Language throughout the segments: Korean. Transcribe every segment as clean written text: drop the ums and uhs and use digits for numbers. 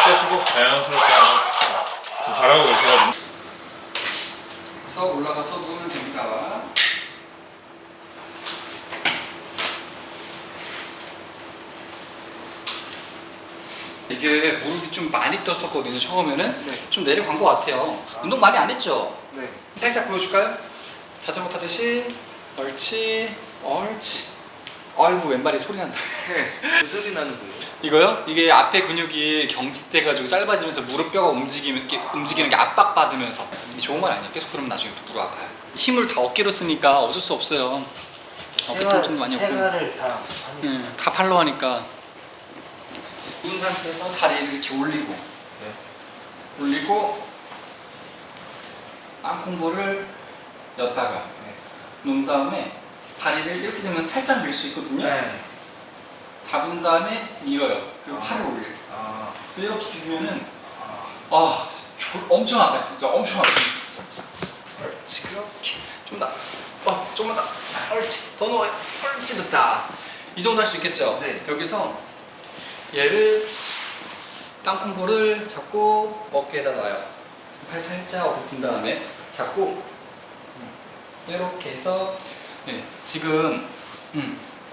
빼시고 자연스럽게 한번 지금 잘하고 계시거든요. 그래서 올라가서 누우면 됩니다. 이게 무릎이 좀 많이 떴었거든요. 처음에는 네. 좀 내려간 것 같아요. 운동 많이 안 했죠? 네. 살짝 보여줄까요? 자전거 타듯이 옳지 옳지. 아이고 왼발이 소리 난다. 그 소리 나는 거예요? 이거요? 이게 앞에 근육이 경직돼가지고 짧아지면서 무릎뼈가 움직이는 게 압박받으면서 이게 좋은 건 아니에요. 계속 그러면 나중에 또 무릎 아파요. 힘을 다 어깨로 쓰니까 어쩔 수 없어요. 어깨 통증도 많이 없고. 생활을 다 하니까. 다 팔로 하니까. 누운 상태에서 다리를 이렇게 올리고 네. 올리고 땅콩볼을 였다가 네. 놓은 다음에 다리를 이렇게 되면 살짝 밀 수 있거든요. 네. 잡은 다음에 밀어요. 그리고 팔을 올려요. 아. 그래서 이렇게 비비면은 아. 엄청 아파 진짜 엄청 아파. 옳지 그렇게 좀 더. 조금만 더. 옳지 더 넣어요. 옳지 됐다. 이 정도 할 수 있겠죠? 네. 여기서 얘를 땅콩볼을 잡고 어깨에다 놔요. 팔 살짝 엎은 다음에 잡고 이렇게 해서 네, 지금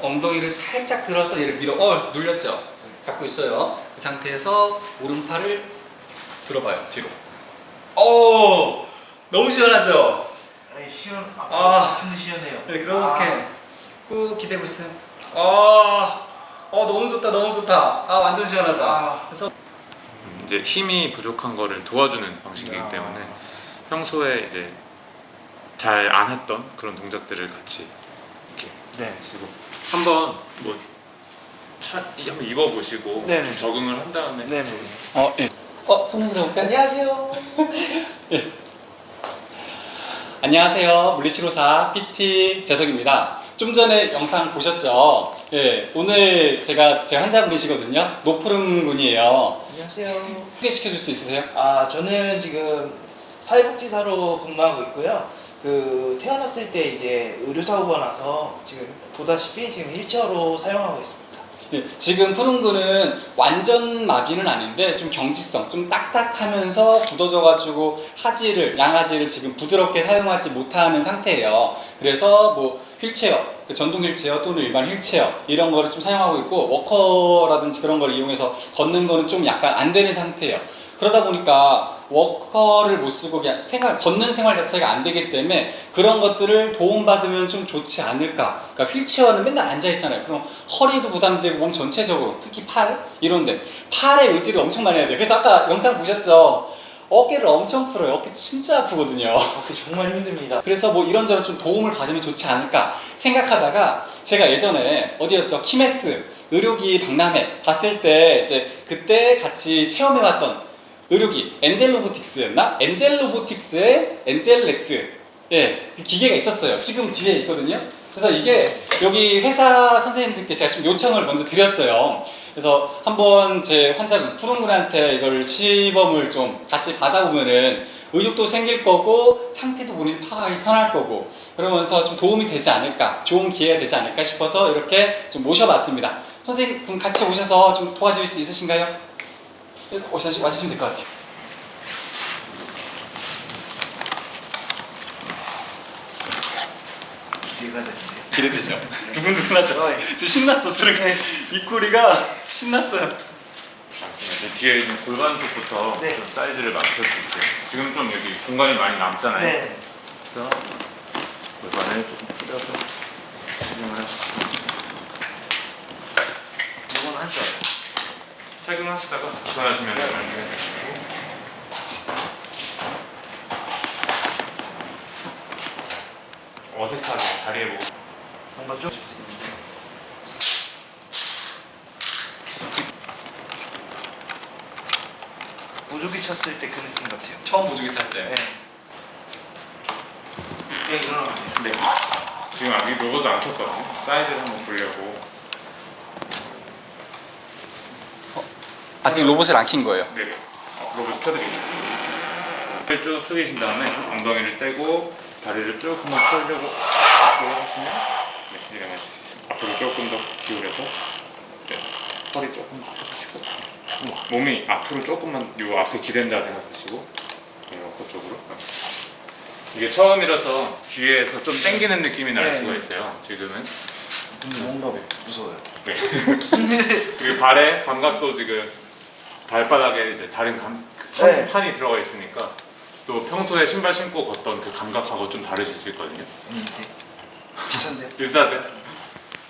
엉덩이를 살짝 들어서 얘를 밀어 눌렸죠? 잡고 있어요. 그 상태에서 오른팔을 들어봐요. 뒤로. 너무 시원하죠? 아니 시원. 근데 시원해요. 네, 그렇게 꾹 기대고 있어요. 너무 좋다, 너무 좋다. 완전 시원하다. 그래서 이제 힘이 부족한 거를 도와주는 방식이기 때문에 평소에 이제 잘 안 했던 그런 동작들을 같이 이렇게 네. 하시고 한번 뭐 한번 입어보시고 네네. 좀 적응을 한 다음에 네네. 예. 손 들어볼까요? 안녕하세요. 안녕하세요. 물리치료사 PT 재석입니다. 좀 전에 영상 보셨죠? 예, 오늘 제가 제 환자분이시거든요. 노푸른 분이에요. 안녕하세요. 소개시켜줄 수 있으세요? 저는 지금 사회복지사로 근무하고 있고요. 태어났을 때 이제 의료사고가 나서 지금 보다시피 지금 휠체어로 사용하고 있습니다. 예, 지금 푸른군은 완전 마비는 아닌데 좀 경직성, 좀 딱딱하면서 굳어져가지고 양아지를 지금 부드럽게 사용하지 못하는 상태예요. 그래서 뭐 휠체어, 전동 휠체어 또는 일반 휠체어 이런 거를 좀 사용하고 있고 워커라든지 그런 걸 이용해서 걷는 거는 좀 약간 안 되는 상태예요. 그러다 보니까 워커를 못 쓰고 그냥 걷는 생활 자체가 안 되기 때문에 그런 것들을 도움받으면 좀 좋지 않을까. 그러니까 휠체어는 맨날 앉아있잖아요. 그럼 허리도 부담되고 몸 전체적으로 특히 팔 이런데 팔에 의지를 엄청 많이 해야 돼요. 그래서 아까 영상 보셨죠? 어깨를 엄청 풀어요. 어깨 진짜 아프거든요. 어깨 정말 힘듭니다. 그래서 뭐 이런저런 좀 도움을 받으면 좋지 않을까 생각하다가 제가 예전에 어디였죠? 키메스 의료기 박람회 봤을 때 이제 그때 같이 체험해봤던 의료기 엔젤로보틱스였나? 엔젤로보틱스의 엔젤렉스 그 기계가 있었어요. 지금 뒤에 있거든요. 그래서 이게 여기 회사 선생님들께 제가 좀 요청을 먼저 드렸어요. 그래서 한번 제 환자분 푸른군한테 이걸 시범을 좀 같이 받아보면은 의욕도 생길 거고 상태도 본인 파악하기 편할 거고 그러면서 좀 도움이 되지 않을까, 좋은 기회가 되지 않을까 싶어서 이렇게 좀 모셔봤습니다. 선생님 그럼 같이 오셔서 좀 도와줄 수 있으신가요? 와주시면 될 것 같아요. 기대가 되는데요. 기대되죠? 두근두근하죠? 저 신났어. 입꼬리가 신났어요. 뒤에 있는 골반 쪽부터 네. 좀 사이즈를 맞춰주세요. 지금 좀 여기 공간이 많이 남잖아요. 네. 그래서 골반을 조금 풀려서 착용을 해주시고 이건 하죠. 착용하시다가 불편하시면 말씀해 주시고 어색하게 다리에 뭐 뭔가 좀 무조기 쳤을 때 그 느낌 같아요. 처음 보조개 탈 때. 네. 그냥 일어나면 돼요. 네. 지금 아직 로봇을 안 켰거든요. 사이즈를 한번 보려고. 아직 로봇을 안 킨 거예요. 네. 로봇 켜드리겠습니다. 쭉 숙이신 다음에 엉덩이를 떼고 다리를 쭉 한번 펴려고 하시면 네, 일어나실 수 있습니다. 앞으로 조금 더 기울여서 네, 허리 조금 펴주시고 몸이 앞으로 조금만 요 앞에 기댄다 생각하시고 그쪽으로. 이게 처음이라서 뒤에서 좀 당기는 느낌이 날 네. 수가 있어요. 지금은. 근데 뭔가 무서워요. 네. 그리고 발의 감각도 지금 발바닥에 이제 다른 네. 판이 들어가 있으니까 또 평소에 신발 신고 걷던 그 감각하고 좀 다르실 수 있거든요. 비싼데? 비슷하세요?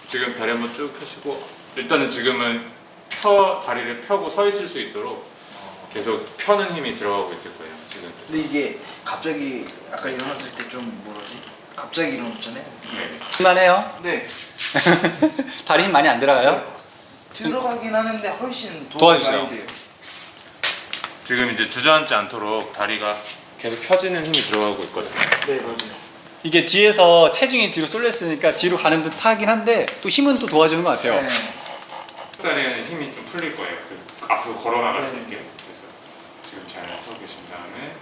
지금 다리 한번 쭉 펴시고 일단은 지금은 다리를 펴고 서 있을 수 있도록 계속 펴는 힘이 들어가고 있을 거예요. 지금. 근데 이게 갑자기 아까 일어났을 때 좀 뭐라지? 갑자기 일어났잖아요. 네. 중간해요. 네. 다리 힘 많이 안 들어가요? 들어가긴 하는데 훨씬 도움이 도와주세요. 많이 돼요. 지금 이제 주저앉지 않도록 다리가 계속 펴지는 힘이 들어가고 있거든요. 네, 맞아요. 이게 뒤에서 체중이 뒤로 쏠렸으니까 뒤로 가는 듯 하긴 한데 또 힘은 또 도와주는 것 같아요. 네. 일단에는 힘이 좀 풀릴 거예요. 그 앞으로 걸어 나갈 수 네. 있게. 그래서 지금 잘 서 계신 다음에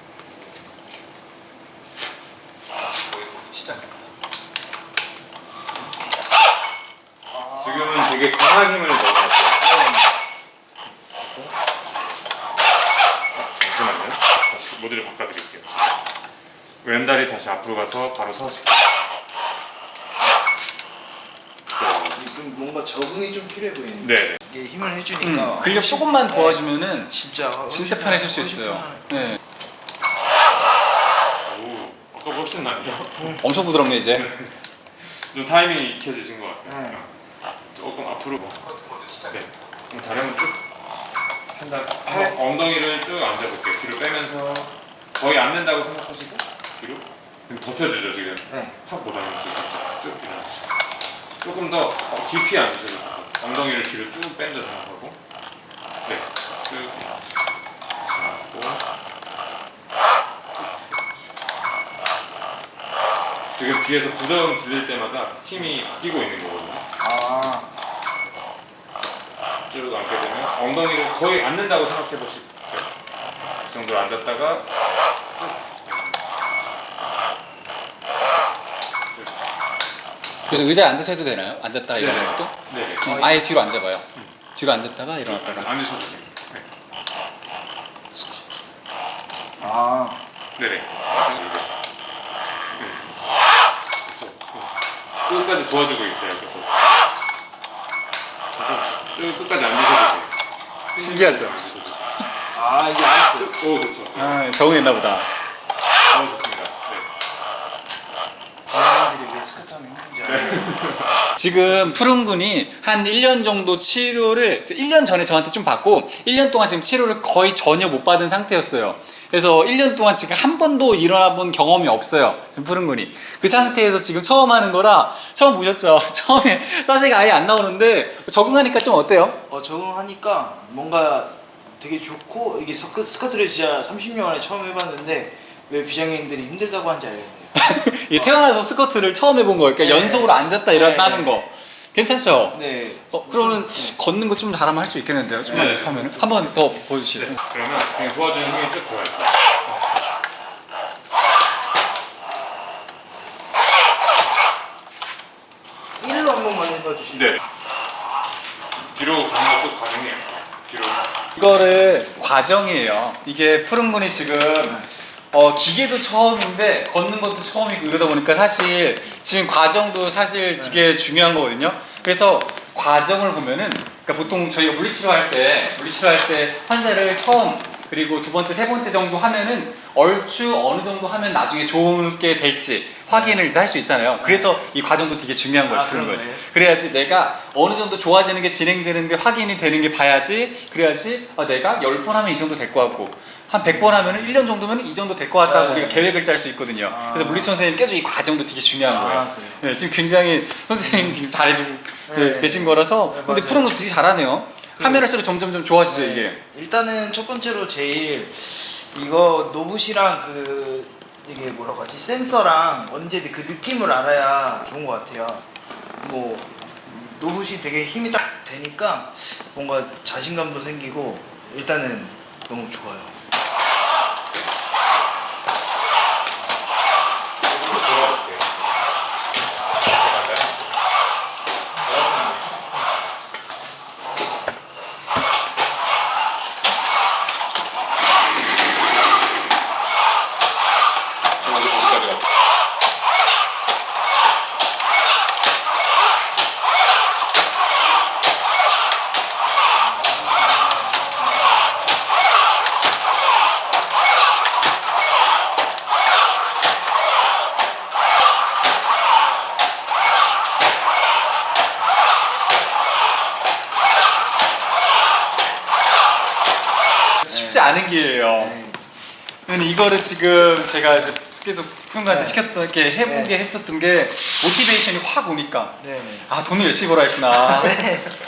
지금은 되게 강한 힘을 넣어놨어요. 잠시만요. 다시 모드를 바꿔드릴게요. 왼다리 다시 앞으로 가서 바로 서시고. 좀 뭔가 적응이 좀 필요해 보이는데 네. 이게 힘을 해주니까 근력 조금만 도와주면은 진짜 편해질 수 훨씬 있어요. 편하네. 네. 오, 아까 훨씬 낫네요. 엄청 부드럽네 이제. 좀 타이밍이 익혀지신 것 같아요. 네. 조금 앞으로. 네. 그럼 다리 한번 쭉. 네. 엉덩이를 쭉 앉아볼게요. 뒤로 빼면서 거의 앉는다고 생각하시고 뒤로 덮여주죠 지금. 네. 확 못하면서 쭉 일어나시고 조금 더 깊이 앉으셔도 돼요. 엉덩이를 뒤로 쭉 뺀다 생각하고 네. 쭉 잡고 지금 뒤에서 부정 들릴 때마다 힘이 바뀌고 있는 거거든요. 아, 쭉 앉게 되면 엉덩이를 거의 앉는다고 생각해 보시고요. 이 정도로 앉았다가 그래서 의자에 앉아서 해도 되나요? 앉았다 일어나는 것도? 네. 아예 뒤로 앉아봐요. 뒤로 앉았다가 일어났다가. 앉으셔도 돼요. 네. 아, 네네. 그렇죠. 끝까지 도와주고 있어요. 그래서 쭉 끝까지 앉으셔도 돼요. 신기하죠? 아 이제 알았어요. 오 그렇죠. 아, 적응했나 보다. 좋습니다. 네. 사람들이 왜 스쿼트 하면 힘든지 알아요. 지금 푸른 군이 한 1년 정도 치료를 1년 전에 저한테 좀 받고 1년 동안 지금 치료를 거의 전혀 못 받은 상태였어요. 그래서 1년 동안 지금 한 번도 일어나 본 경험이 없어요. 지금 푸른 군이. 그 상태에서 지금 처음 하는 거라 처음 보셨죠? 처음에 자세가 아예 안 나오는데 적응하니까 좀 어때요? 적응하니까 뭔가 되게 좋고 이게 스쿼트를 진짜 30년 만에 처음 해봤는데 왜 비장애인들이 힘들다고 하는지 알겠네요. 이게 태어나서 스쿼트를 처음 해본 거예요. 그러니까 네. 연속으로 앉았다 일어났다 네. 하는 거. 괜찮죠? 네. 그러면 네. 걷는 거 좀 잘하면 할 수 있겠는데요? 좀만 네. 연습하면 한 번 더 보여주시죠. 네. 그러면 그냥 도와주는 힘이 쭉 들어갈 거예요. 일로 한 번만 해봐주시죠. 네. 뒤로 가는 것도 가능해요. 뒤로. 이거를 과정이에요. 이게 푸른 군이 지금 기계도 처음인데 걷는 것도 처음이고 이러다 보니까 사실 지금 과정도 사실 되게 중요한 거거든요. 그래서 과정을 보면은 그러니까 보통 저희가 물리치료할 때 환자를 처음 그리고 두 번째, 세 번째 정도 하면은 얼추 어느 정도 하면 나중에 좋게 될지 확인을 할 수 있잖아요. 그래서 이 과정도 되게 중요한 거예요. 푸른 건. 그렇네. 그래야지 내가 어느 정도 좋아지는 게 진행되는 게 확인이 되는 게 봐야지 그래야지 내가 10번 하면 이 정도 될 것 같고 한 100번 하면 1년 정도면 이 정도 될 것 같다고 네. 우리가 계획을 짤 수 있거든요. 그래서 물리치 선생님 계속 이 과정도 되게 중요한 거예요. 그래요? 네, 지금 굉장히 선생님이 지금 잘해주고 네. 계신 거라서 네, 근데 맞아요. 푸른 거 되게 잘하네요. 카메라 쓰로 점점 좀 좋아지죠 네. 이게. 일단은 첫 번째로 제일 이거 노붓이랑 이게 뭐라고 하지 센서랑 언제 그 느낌을 알아야 좋은 것 같아요. 뭐 노붓이 되게 힘이 딱 되니까 뭔가 자신감도 생기고 일단은 너무 좋아요. 돌아볼게요. 쉽지 않은 길이에요. 네. 근데 이거를 지금 제가 이제 계속 푸른군한테 네. 시켰던 이렇게 해보게 했었던 게 모티베이션이 확 오니까 네. 아 돈을 열심히 벌어야 했구나.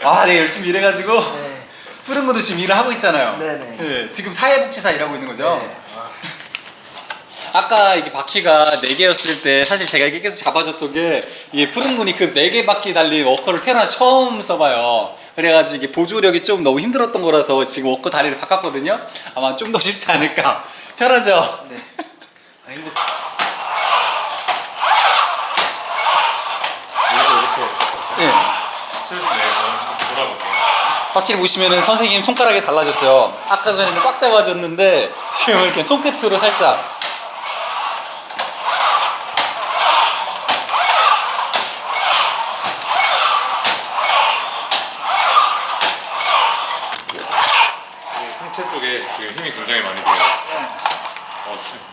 아 내가 열심히 일해가지고 네. 푸른군도 지금 일을 하고 있잖아요. 네네. 네, 지금 사회복지사 일하고 있는 거죠. 네. 아, 아까 이게 바퀴가 4개였을 때 사실 제가 이게 계속 잡아줬던 게 이게 푸른군이 그 4개 바퀴 달린 워커를 태어나서 처음 써봐요. 그래가지고 이게 보조력이 좀 너무 힘들었던 거라서 지금 워커 다리를 바꿨거든요. 아마 좀 더 쉽지 않을까. 편하죠? 네. 아 이거 네. 슬슬 내서 돌아볼게요. 확실히 보시면은 선생님 손가락이 달라졌죠. 아까 전에는 꽉 잡아줬는데 지금은 이렇게 손끝으로 살짝. 이 상체 쪽에 지금 힘이 굉장히 많이 들어요. 지금.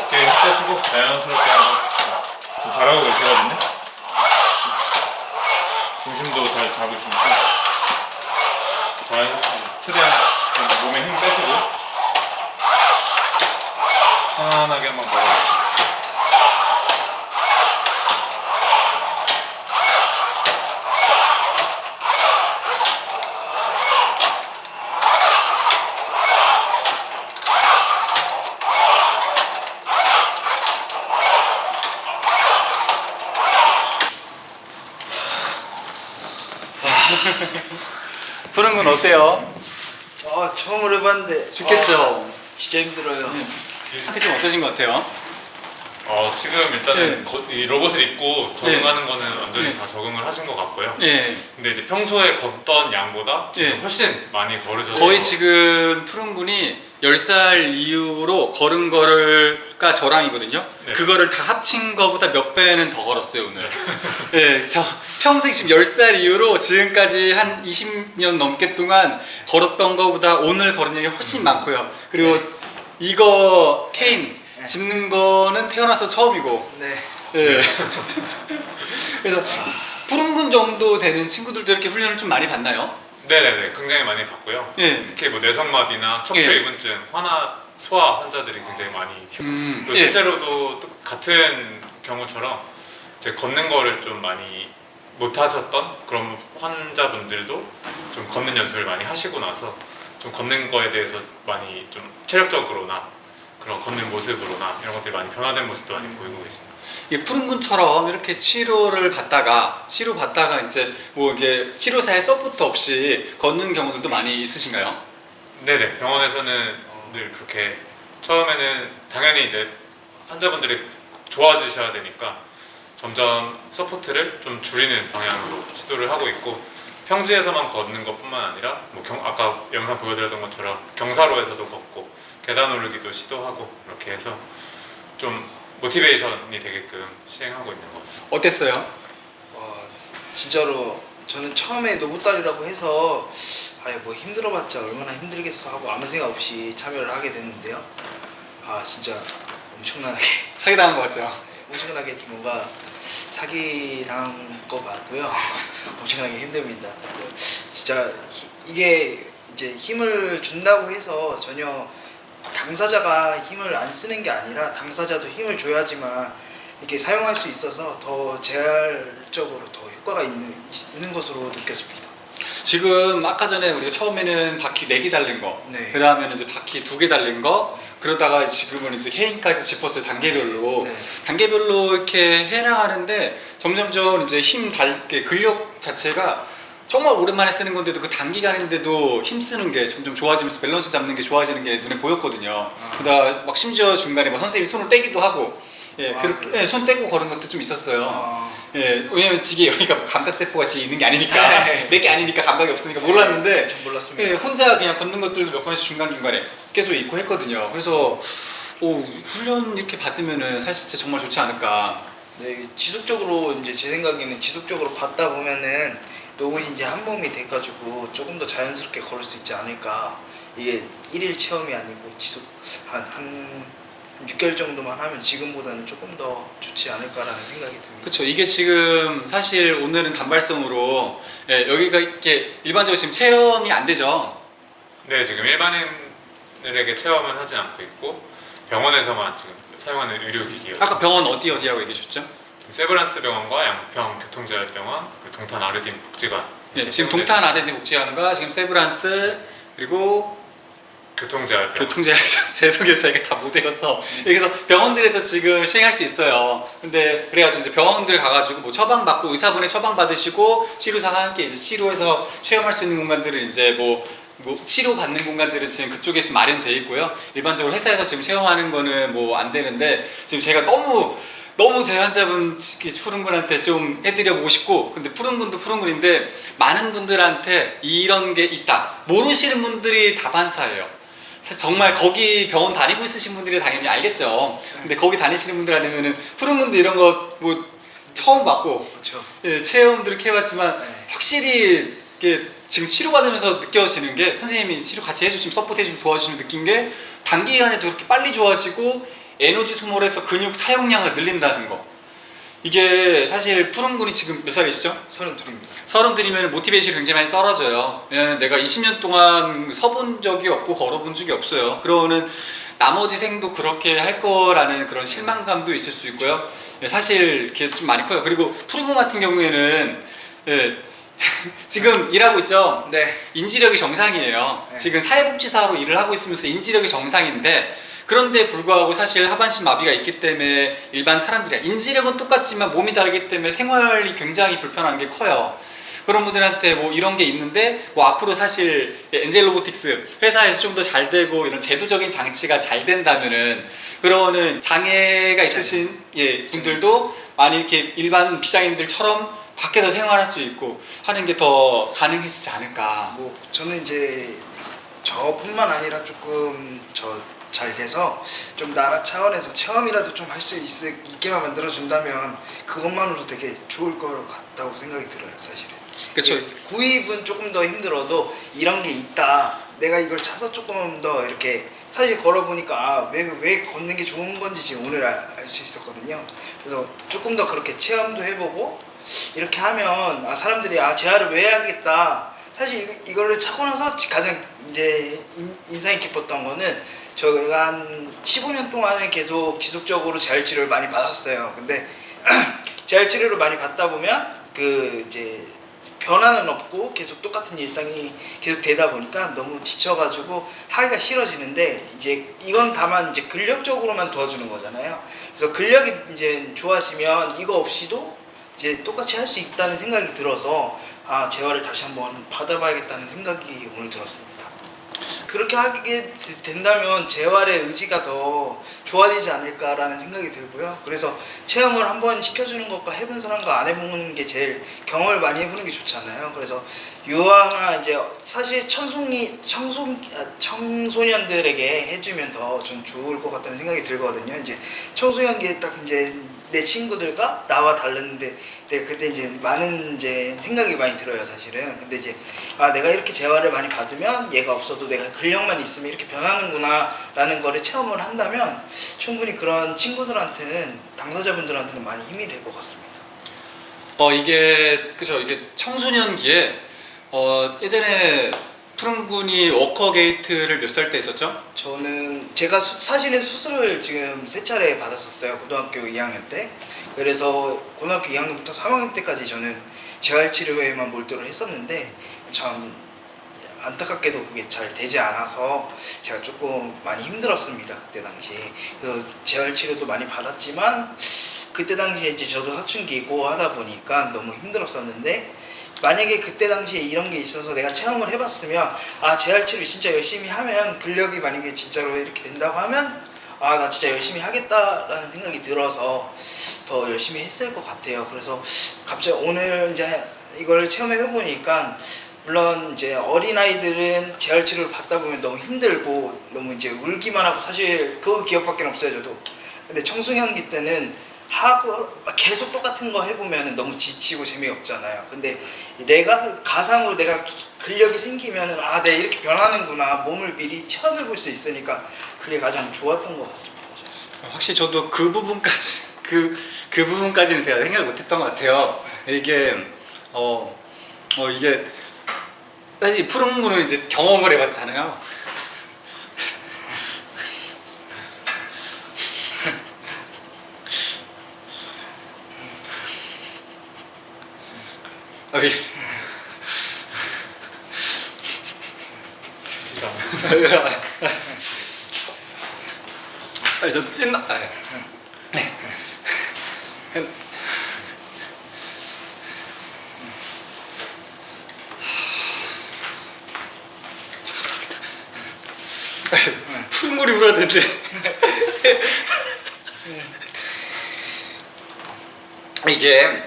어깨 힘 빼시고 자연스럽게 한번 지금 잘하고 계시거든요. 중심도 잘 잡으시니까 최대한 좀 몸에 힘 빼시고 편안하게 한번 걸어요. 푸른군 어때요? 처음으로 해봤는데 죽겠죠? 진짜 힘들어요. 한테 좀 어떠신 것 같아요? 지금 일단은 이 로봇을 입고 적응하는 거는 완전히 네. 다 적응을 하신 것 같고요. 예. 근데 이제 평소에 걷던 양보다 지금 네. 훨씬 많이 걸으셔서 거의 지금 푸른군이 10살 이후로 걸은 거가 저랑이거든요. 네. 그거를 다 합친 거보다 몇 배는 더 걸었어요 오늘. 네, 저 평생 지금 10살 이후로 지금까지 한 20년 넘게 동안 걸었던 거보다 오늘 걸은 양이 훨씬 많고요. 그리고 이거 케인 네. 짚는 거는 태어나서 처음이고. 네. 네. 그래서 푸른군 정도 되는 친구들도 이렇게 훈련을 좀 많이 받나요? 네네네 굉장히 많이 봤고요. 예. 특히 뭐 내성마비나 척추이분증, 소아 환자들이 굉장히 많이 또 예. 실제로도 또 같은 경우처럼 이제 걷는 거를 좀 많이 못 하셨던 그런 환자분들도 좀 걷는 연습을 많이 하시고 나서 좀 걷는 거에 대해서 많이 좀 체력적으로나 그런 걷는 모습으로나 이런 것들이 많이 변화된 모습도 많이 보이고 계십니다. 이 푸른군처럼 이렇게 치료받다가 이제 뭐 이게 치료사의 서포트 없이 걷는 경우들도 많이 있으신가요? 네네 병원에서는 늘 그렇게 처음에는 당연히 이제 환자분들이 좋아지셔야 되니까 점점 서포트를 좀 줄이는 방향으로 시도를 하고 있고 평지에서만 걷는 것뿐만 아니라 뭐 아까 영상 보여드렸던 것처럼 경사로에서도 걷고 계단 오르기도 시도하고 이렇게 해서 좀 모티베이션이 되게끔 시행하고 있는 것 같습니다. 어땠어요? 진짜로 저는 처음에 노부달이라고 해서 뭐 힘들어봤자 얼마나 힘들겠어 하고 아무 생각 없이 참여를 하게 됐는데요. 진짜 엄청나게 사기당한 거 같죠? 엄청나게 뭔가 사기 당한 거 맞고요. 엄청나게 힘듭니다. 진짜 이게 이제 힘을 준다고 해서 전혀 당사자가 힘을 안 쓰는 게 아니라 당사자도 힘을 줘야지만 이렇게 사용할 수 있어서 더 재활적으로 더 효과가 있는 것으로 느껴집니다. 지금 아까 전에 우리가 처음에는 바퀴 4개 달린 거, 네. 그 다음에는 이제 바퀴 2개 달린 거, 그러다가 지금은 이제 케인까지 짚었어요. 단계별로. 네. 단계별로 이렇게 해나가는데 점점점 이제 근력 자체가 정말 오랜만에 쓰는 건데도 그 단기간인데도 힘 쓰는 게 점점 좋아지면서 밸런스 잡는 게 좋아지는 게 눈에 보였거든요. 그러다 막 심지어 중간에 막 선생님이 손을 떼기도 하고, 그렇게 손 떼고 걸은 것도 좀 있었어요. 왜냐면 지게 여기가 감각세포가 지금 있는 게 아니니까, 몇 개 아니니까 감각이 없으니까 몰랐는데, 전 몰랐습니다. 혼자 그냥 걷는 것들도 몇 번씩 중간중간에 계속 있고 했거든요. 그래서 훈련 이렇게 받으면은 사실 진짜 정말 좋지 않을까. 네, 지속적으로 이제 제 생각에는 지속적으로 받다 보면은 노굿이 이제 한 몸이 돼가지고 조금 더 자연스럽게 걸을 수 있지 않을까. 이게 일일 체험이 아니고 지속 한 6개월 정도만 하면 지금보다는 조금 더 좋지 않을까라는 생각이 듭니다. 그렇죠. 이게 지금 사실 오늘은 단발성으로 여기가 이렇게 일반적으로 지금 체험이 안 되죠. 네, 지금 일반인들에게 체험은 하지 않고 있고 병원에서만 지금 사용하는 의료기기예요. 아까 병원 어디하고 얘기해 주셨죠? 세브란스 병원과 양평 교통재활병원, 그리고 동탄 아르딘 복지관. 네, 지금 동탄 아르덴 복지관과 지금 세브란스 그리고 교통재활병원. 교통재활 죄송해요 저희가 다 못 외워서 여기서 병원들에서 지금 시행할 수 있어요. 근데 그래가지고 이제 병원들 가가지고 뭐 처방 받고 의사분의 처방 받으시고 치료사와 함께 이제 치료해서 체험할 수 있는 공간들을 이제 뭐 치료 받는 공간들은 지금 그쪽에서 마련돼 있고요. 일반적으로 회사에서 지금 체험하는 거는 뭐 안 되는데 지금 제가 너무 제 환자분 푸른 분한테 좀 해드려보고 싶고, 근데 푸른 분도 푸른 분인데 많은 분들한테 이런 게 있다 모르시는 분들이 다반사예요. 사실 정말 거기 병원 다니고 있으신 분들이 당연히 알겠죠. 근데 거기 다니시는 분들 아니면은 푸른 분도 이런 거 뭐 처음 봤고 그렇죠. 예, 체험들을 해봤지만 네. 확실히 이게 지금 치료받으면서 느껴지는 게 선생님이 치료 같이 해주시면 서포트 해주시면 도와주시면 느낀 게 단기간에도 그렇게 빨리 좋아지고 에너지 소모를 해서 근육 사용량을 늘린다는 거. 이게 사실 푸른 분이 지금 몇 살이시죠? 32입니다. 32이면 모티베이션이 굉장히 많이 떨어져요. 왜냐면 내가 20년 동안 서본 적이 없고 걸어본 적이 없어요. 그러면 나머지 생도 그렇게 할 거라는 그런 실망감도 있을 수 있고요. 사실 이렇게 좀 많이 커요. 그리고 푸른 분 같은 경우에는 지금 일하고 있죠? 네. 인지력이 정상이에요. 네. 지금 사회복지사로 일을 하고 있으면서 인지력이 정상인데, 그런데 불구하고 사실 하반신 마비가 있기 때문에 일반 사람들이 인지력은 똑같지만 몸이 다르기 때문에 생활이 굉장히 불편한 게 커요. 그런 분들한테 뭐 이런 게 있는데 뭐 앞으로 사실 엔젤 로보틱스 회사에서 좀 더 잘 되고 이런 제도적인 장치가 잘 된다면은 그러는 장애가 있으신 분들도 많이 이렇게 일반 비장애인들처럼 밖에서 생활할 수 있고 하는 게 더 가능해지지 않을까. 뭐 저는 이제 저뿐만 아니라 조금 잘 돼서 좀 나라 차원에서 체험이라도 좀 할 수 있게만 만들어준다면 그것만으로도 되게 좋을 것 같다고 생각이 들어요, 사실은. 그렇죠. 구입은 조금 더 힘들어도 이런 게 있다. 내가 이걸 찾아 조금 더 이렇게 사실 걸어보니까 왜 걷는 게 좋은 건지 지금 오늘 알 수 있었거든요. 그래서 조금 더 그렇게 체험도 해보고 이렇게 하면 사람들이 재활을 왜 해야겠다. 사실 이거를 차고 나서 가장 이제 인상이 깊었던 거는 저희가 한 15년 동안은 계속 지속적으로 재활 치료를 많이 받았어요. 근데 재활 치료를 많이 받다 보면 그 이제 변화는 없고 계속 똑같은 일상이 계속 되다 보니까 너무 지쳐가지고 하기가 싫어지는데, 이제 이건 다만 이제 근력적으로만 도와주는 거잖아요. 그래서 근력이 이제 좋아지면 이거 없이도 이제 똑같이 할 수 있다는 생각이 들어서 재활을 다시 한번 받아봐야겠다는 생각이 오늘 들었습니다. 그렇게 하게 된다면 재활의 의지가 더 좋아지지 않을까라는 생각이 들고요. 그래서 체험을 한번 시켜주는 것과 해본 사람과 안 해보는 게 제일 경험을 많이 해보는 게 좋잖아요. 그래서 유아나 이제 사실 청소년들에게 해주면 더 좀 좋을 것 같다는 생각이 들거든요. 이제 청소년기에 딱 이제 내 친구들과 나와 다른데 그때 이제 많은 이제 생각이 많이 들어요, 사실은. 근데 이제 내가 이렇게 재활을 많이 받으면 얘가 없어도 내가 근력만 있으면 이렇게 변하는구나 라는 거를 체험을 한다면 충분히 그런 친구들한테는, 당사자분들한테는 많이 힘이 될 것 같습니다. 이게 그죠. 이게 청소년기에 예전에 푸른 군이 워커게이트를 몇 살 때 했었죠? 저는 제가 사실은 수술을 지금 3차례 받았었어요, 고등학교 2학년 때. 그래서 고등학교 2학년부터 3학년 때까지 저는 재활치료에만 몰두를 했었는데 참 안타깝게도 그게 잘 되지 않아서 제가 조금 많이 힘들었습니다, 그때 당시에. 그 재활치료도 많이 받았지만 그때 당시에 이제 저도 사춘기고 하다 보니까 너무 힘들었었는데, 만약에 그때 당시에 이런 게 있어서 내가 체험을 해봤으면 재활치료 진짜 열심히 하면 근력이 만약에 진짜로 이렇게 된다고 하면 나 진짜 열심히 하겠다라는 생각이 들어서 더 열심히 했을 것 같아요. 그래서 갑자기 오늘 이제 이걸 체험해보니까 물론 이제 어린아이들은 재활치료를 받다 보면 너무 힘들고 너무 이제 울기만 하고 사실 그 기억밖에 없어요, 저도. 근데 청소년기 때는 하고 계속 똑같은 거 해보면 너무 지치고 재미없잖아요. 근데 내가 가상으로 내가 근력이 생기면은 아, 내가 이렇게 변하는구나, 몸을 미리 체험해볼 수 있으니까 그게 가장 좋았던 것 같습니다. 확실히 저도 그 부분까지 그 부분까지는 제가 생각 못했던 것 같아요. 이게 이게 사실 푸른 거는 이제 경험을 해봤잖아요. 이게 저 옛날 푸른 물이 울어대는데 이게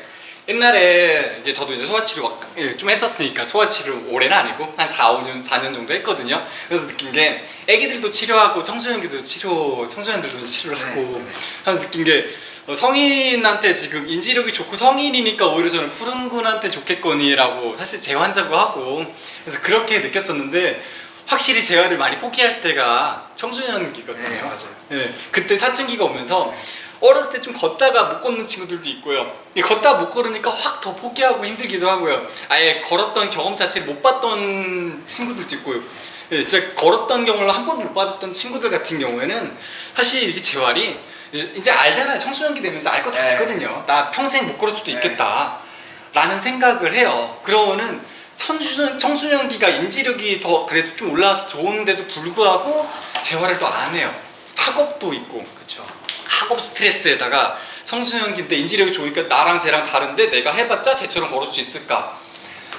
옛날에 이제 저도 이제 소아치료 좀 했었으니까 소아치료 올해는 아니고 한 4년 정도 했거든요. 그래서 느낀 게 애기들도 치료하고 청소년들도 치료를 하고 하면서 느낀 게 성인한테 지금 인지력이 좋고 성인이니까 오히려 저는 푸른 군한테 좋겠거니라고 사실 재환자고 하고 그래서 그렇게 느꼈었는데 확실히 재활을 많이 포기할 때가 청소년기거든요. 네, 맞아요. 네, 그때 사춘기가 오면서 어렸을 때 좀 걷다가 못 걷는 친구들도 있고요. 걷다가 못 걸으니까 확 더 포기하고 힘들기도 하고요. 아예 걸었던 경험 자체를 못 봤던 친구들도 있고요. 예, 진짜 걸었던 경험을 한 번도 못 받았던 친구들 같은 경우에는 사실 이게 재활이 이제 알잖아요. 청소년기 되면서 알 거 다 알거든요. 나 평생 못 걸을 수도 있겠다 라는 생각을 해요. 그러면은 청소년기가 인지력이 더 그래도 좀 올라와서 좋은데도 불구하고 재활을 또 안 해요. 학업도 있고 그쵸. 학업 스트레스에다가 청소년기인데 인지력이 좋으니까 나랑 쟤랑 다른데 내가 해봤자 쟤처럼 걸을 수 있을까?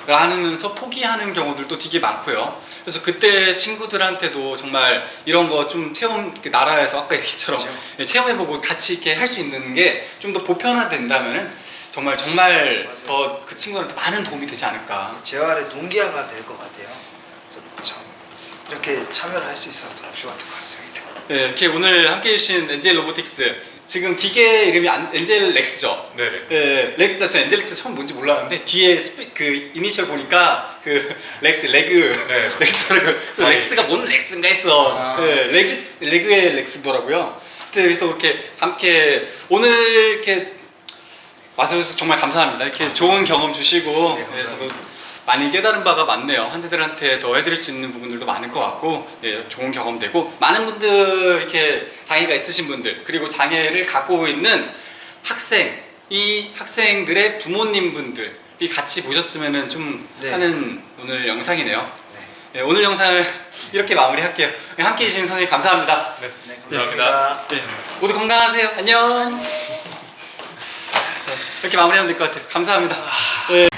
라면서 포기하는 경우들도 되게 많고요. 그래서 그때 친구들한테도 정말 이런 거 좀 체험, 나라에서 아까 얘기처럼 체험해보고 같이 이렇게 할 수 있는 게 좀 더 보편화된다면은 정말 더 그 친구들한테 많은 도움이 되지 않을까. 재활의 동기화가 될 것 같아요. 그래서 참 이렇게 참여를 할 수 있어서 좋았던 것 같습니다. 네, 이렇게 오늘 함께 해주신 엔젤 로보틱스 지금 기계 이름이 엔젤 렉스죠? 네네. 네, 저 엔젤 렉스 처음 뭔지 몰랐는데 뒤에 그 이니셜 보니까 그 레그더라고요. 그래서 렉스가 뭔 렉스인가 했어. 네, 레그의 렉스더라고요. 그래서 이렇게 함께 오늘 이렇게 와주셔서 정말 감사합니다. 이렇게 좋은 경험 주시고 네, 저도 많이 깨달은 바가 많네요. 환자들한테 더 해드릴 수 있는 부분들도 많을 것 같고 네, 좋은 경험 되고 많은 분들 이렇게 장애가 있으신 분들 그리고 장애를 갖고 있는 이 학생들의 부모님 분들이 같이 보셨으면 좀 하는 오늘 영상이네요. 네, 오늘 영상은 이렇게 마무리할게요. 함께 해주신 선생님 감사합니다. 네, 감사합니다. 네, 모두 건강하세요. 안녕. 이렇게 마무리하면 될 것 같아요. 감사합니다. 네.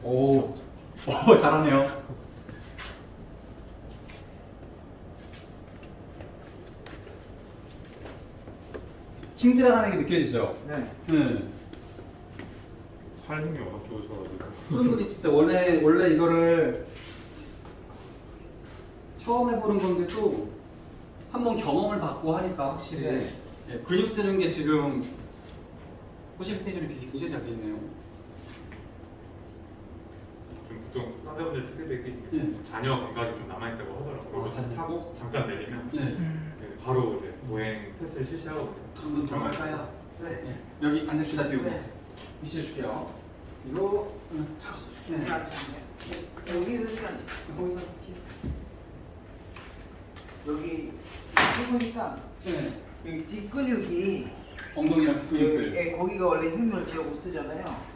오, 잘하네요. 힘들어하는 게 느껴지죠? 네. 팔 힘이 워낙 좋으셔가지고. 분들이 진짜 원래 이거를 처음 해보는 건데도 한번 경험을 받고 하니까 확실히 근육 쓰는 게 지금 포실테이션이 되게 구체적이네요. 보통 환자분들 피드백이 자녀 감각이 좀 남아있다고 하더라고요. 그래서 타고 잠깐 내리면 바로 이제 보행 테스트를 실시하거든요. 한번 더 할까요? 네. 여기 앉읍시다. 뒤로 위치를 줄게요. 이거 여기도 시간. 거기서 여기 해보니까 여기 뒷근육이 엉덩이랑 뒷근육들 거기가 원래 힘을 제가 못 쓰잖아요.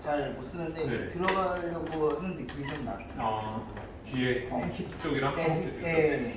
잘 못 쓰는데 네. 들어가려고 하는 느낌이 좀 나. 뒤에 힙 쪽이랑 허벅지 쪽. 네.